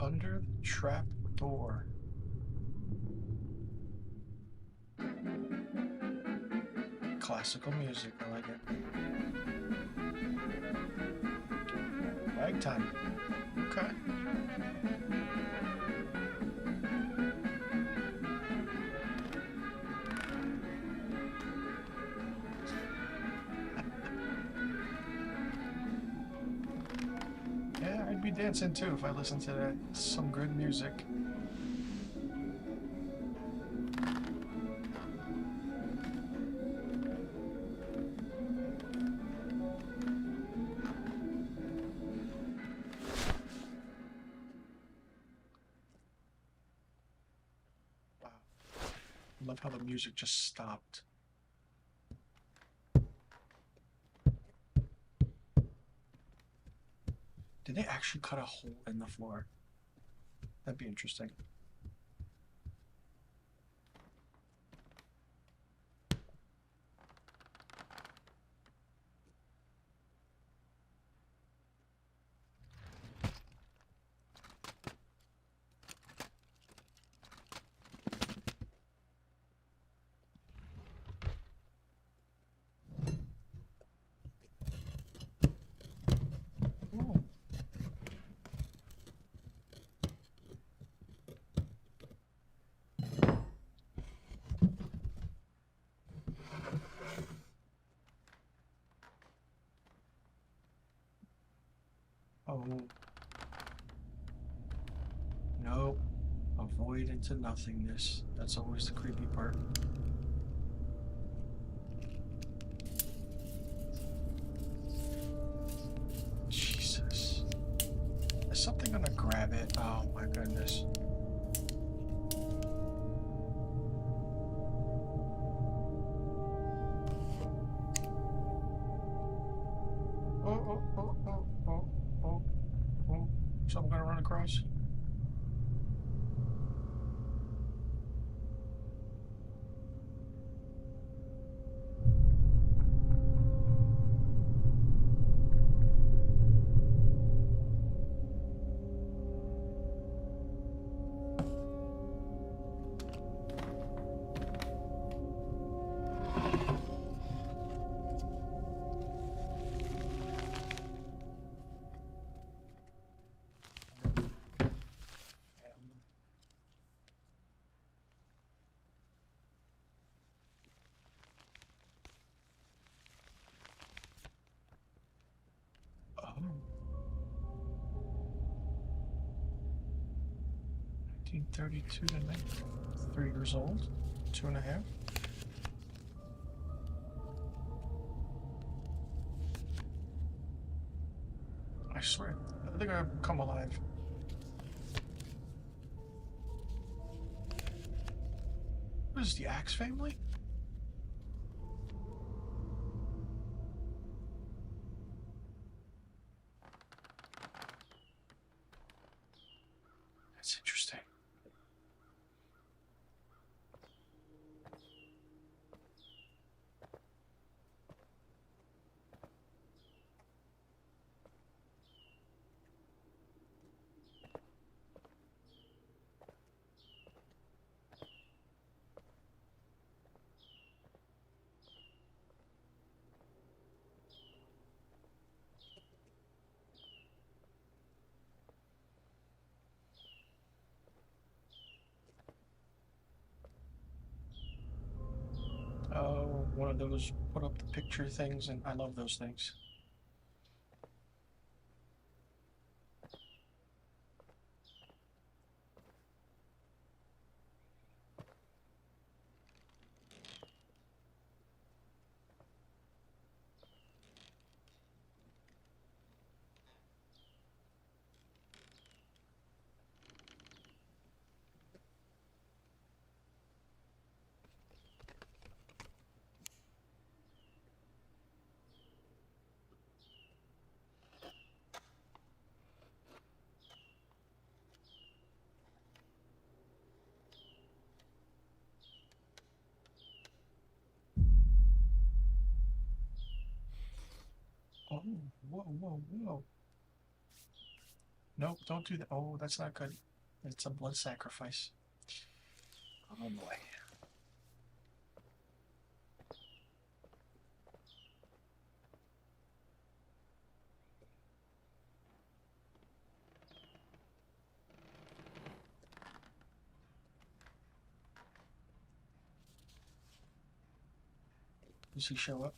Under the trap door. Classical music, I like it. Ragtime. Okay. Yeah, I'd be dancing too if I listened to that. Some good music. Wow. I love how the music just stopped. Did they actually cut a hole in the floor? That'd be interesting. Ooh. Oh, nope. Avoid into nothingness. That's always the creepy part. Jesus. Is something gonna grab it? Oh my goodness. Oh, oh, oh, oh, oh, oh, oh. Something gonna run across? Oh. 1932 to 3 years old. 2.5. I swear, I think I've come alive. What is the Axe family? That's interesting. Oh, one of those put up the picture things, and I love those things. Oh, whoa, whoa, whoa. Nope, don't do that. Oh, that's not good. It's a blood sacrifice. Oh boy. Does he show up?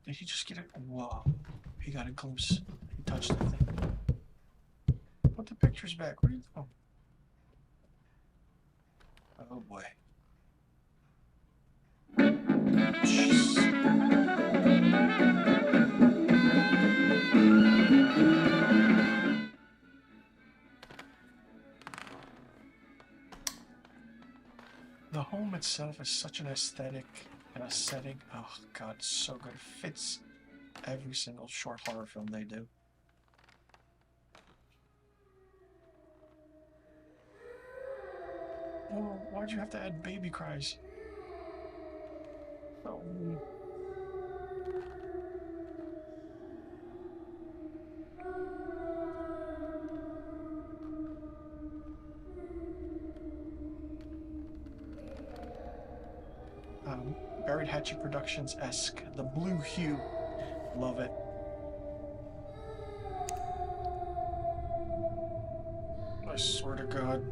Did he just get it? Whoa. He got a glimpse. He touched the thing. Put the pictures back. Where are you going? Oh boy. Jeez. The home itself is such an aesthetic and a setting. Oh god, it's so good. It fits every single short horror film they do. Oh, why'd you have to add baby cries? Oh. Buried Hatchet Productions-esque. The blue hue. Love it. I swear to God,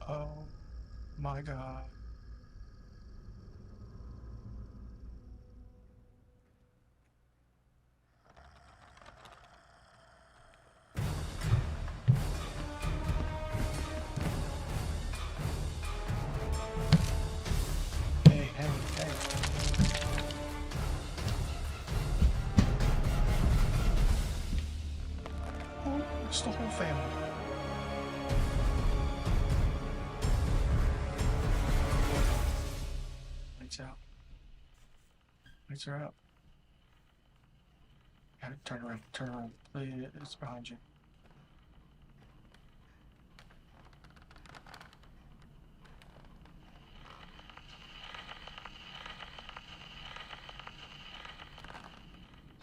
oh my God. Hey, hey, hey. Oh, it's the whole family. Lights out. Lights are out. Turn around, turn around. Please, it's behind you.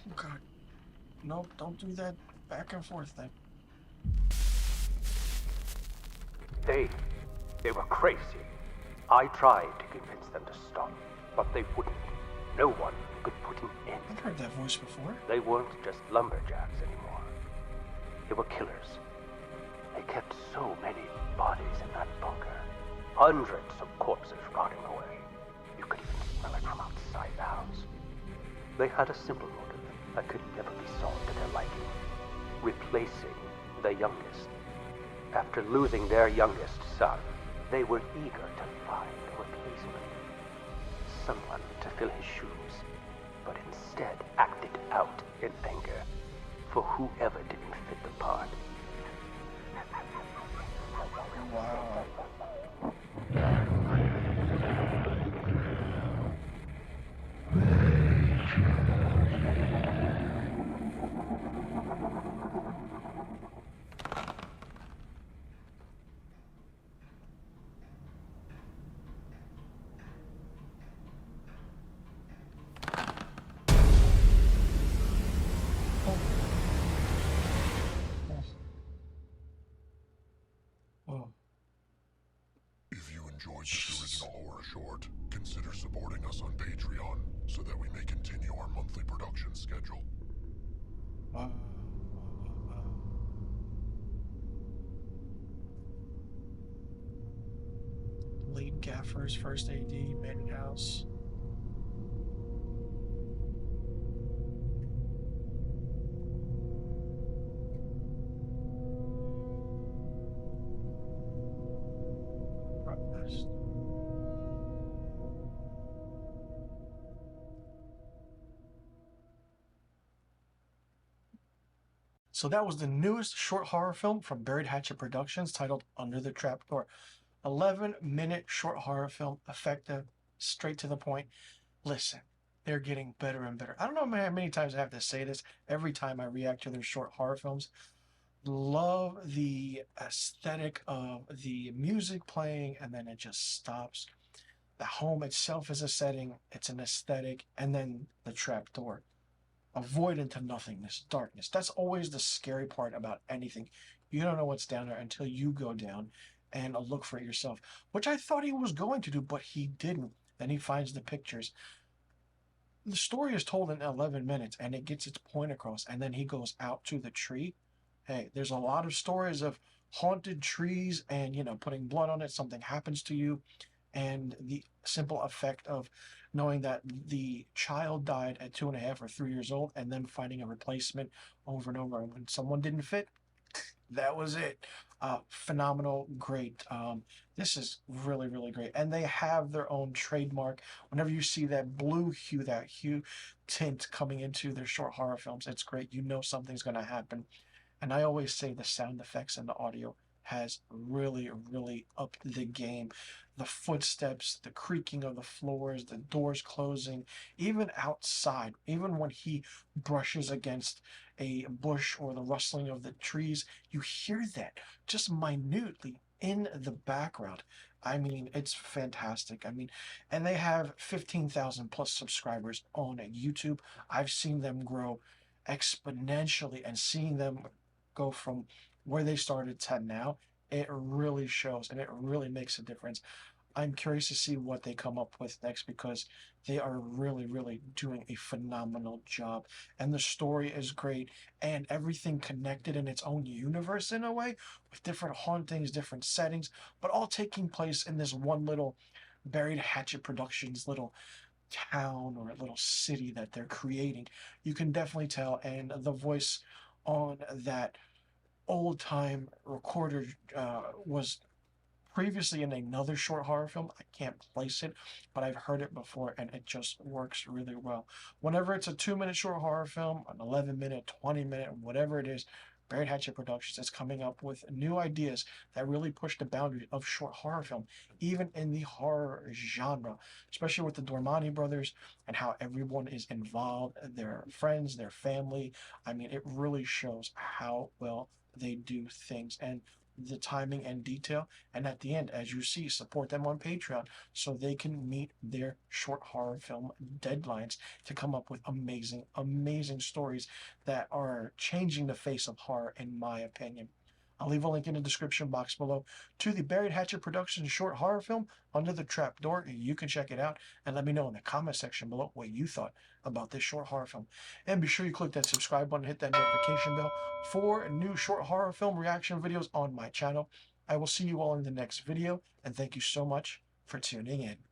Oh God. Nope, don't do that back and forth thing. They were crazy. I tried to convince them to stop, but they wouldn't. No one could put an end. I've heard that voice before. They weren't just lumberjacks anymore. They were killers. They kept so many bodies in that bunker. Hundreds of corpses rotting away. You could even smell it from outside the house. They had a simple motive that could never be solved to their liking. Replacing the youngest. After losing their youngest son, they were eager to find a replacement. Someone to fill his shoes, but instead acted out in anger for whoever didn't fit the part. Wow. enjoyed this original horror short, consider supporting us on Patreon so that we may continue our monthly production schedule. Wow. Lead gaffers, first AD, Manning House. Broadcast. So that was the newest short horror film from Buried Hatchet Productions titled Under the Trapdoor. 11-minute short horror film, effective, straight to the point. Listen, they're getting better and better. I don't know how many times I have to say this every time I react to their short horror films. Love the aesthetic of the music playing, and then it just stops. The home itself is a setting, it's an aesthetic, and then the trapdoor. A void into nothingness, darkness. That's always the scary part about anything. You don't know what's down there until you go down and look for it yourself, which I thought he was going to do, but he didn't. Then he finds the pictures. The story is told in 11 minutes and it gets its point across, and then he goes out to the tree. Hey, there's a lot of stories of haunted trees and, putting blood on it, something happens to you, and the simple effect of knowing that the child died at 2.5 or 3 years old, and then finding a replacement over and over. And when someone didn't fit, that was it. Phenomenal, great. This is really, really great. And they have their own trademark. Whenever you see that blue hue, that hue tint coming into their short horror films, it's great. You know something's going to happen. And I always say the sound effects and the audio has really, really upped the game. The footsteps, the creaking of the floors, the doors closing, even outside, even when he brushes against a bush or the rustling of the trees, you hear that just minutely in the background. I mean, it's fantastic. I mean, and they have 15,000 plus subscribers on YouTube. I've seen them grow exponentially, and seeing them go from where they started to now, it really shows and it really makes a difference. I'm curious to see what they come up with next, because they are really, really doing a phenomenal job. And the story is great, and everything connected in its own universe in a way, with different hauntings, different settings, but all taking place in this one little Buried Hatchet Productions little town or a little city that they're creating. You can definitely tell, and the voice on that old time recorder was previously in another short horror film. I can't place it, but I've heard it before and it just works really well. Whenever it's a 2-minute short horror film, an 11-minute, 20-minute, whatever it is, Buried Hatchet Productions is coming up with new ideas that really push the boundary of short horror film, even in the horror genre, especially with the Dormani brothers and how everyone is involved, their friends, their family. I mean, it really shows how well they do things, and the timing and detail. And at the end, as you see, support them on Patreon so they can meet their short horror film deadlines to come up with amazing, amazing stories that are changing the face of horror, in my opinion. I'll leave a link in the description box below to the Buried Hatchet Productions short horror film, Under the Trapdoor. You can check it out and let me know in the comment section below what you thought about this short horror film. And be sure you click that subscribe button, hit that notification bell for new short horror film reaction videos on my channel. I will see you all in the next video, and thank you so much for tuning in.